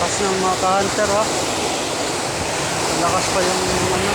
Lakas ng mga ka-hunter ha. Lakas pa yung ano.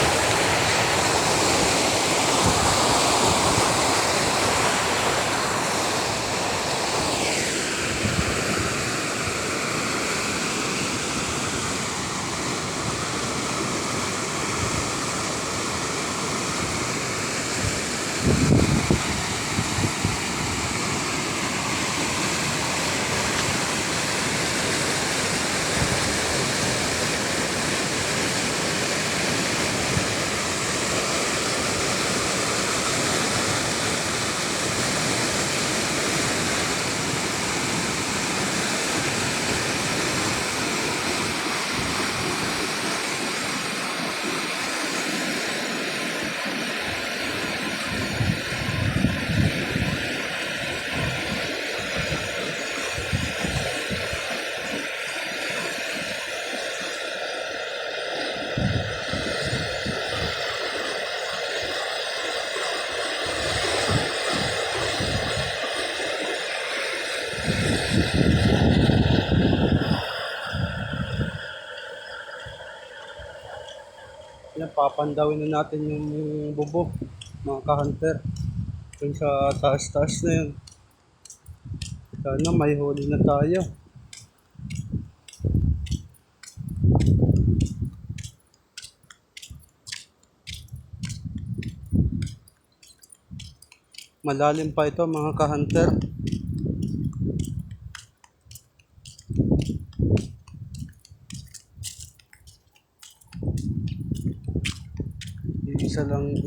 Yan, papandawin na natin yung bubog, mga ka-hunter. Yung sa taas-taas na yun. Sana may huli na tayo. Malalim pa ito mga ka-hunter.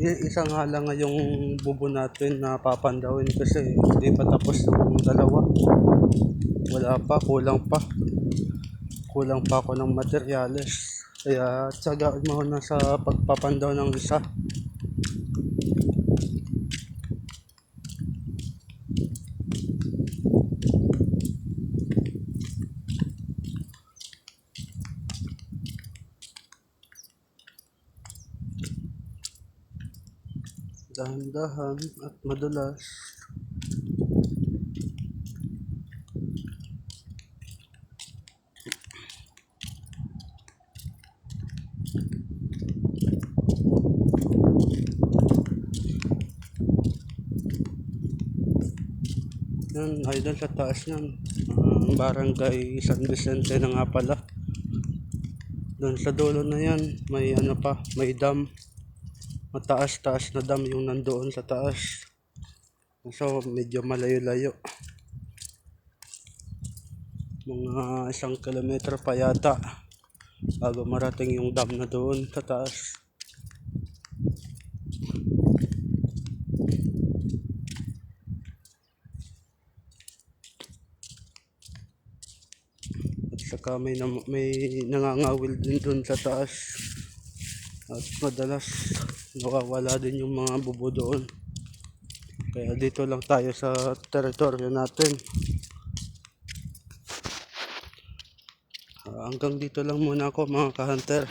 Isang halang nga yung bubo natin na papandawin kasi hindi pa tapos ng dalawa. Wala pa, kulang pa ako ng materyales. Kaya tsagaan mo na sa pagpapandaw ng isa. Dahan-dahan at madulas. Yan, ay doon sa taas yan. Barangay San Vicente na nga pala. Doon sa dulo na yan, may ano pa, may dam. Mataas-taas na dam yung nandoon sa taas. So, medyo malayo-layo. Mga 1 kilometro pa yata bago marating yung dam na doon sa taas. At saka may nangangawil din doon sa taas. At madalas nawawala din yung mga bubo doon. Kaya dito lang tayo sa teritoryo natin. Hanggang dito lang muna ako mga ka-hunter.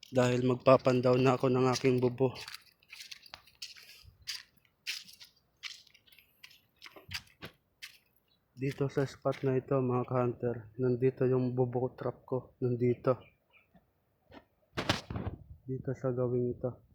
Dahil magpapandaw na ako ng aking bubo. Dito sa spot na ito mga ka-hunter, nandito yung bubo trap ko. Nandito. Dito sa gawing ito.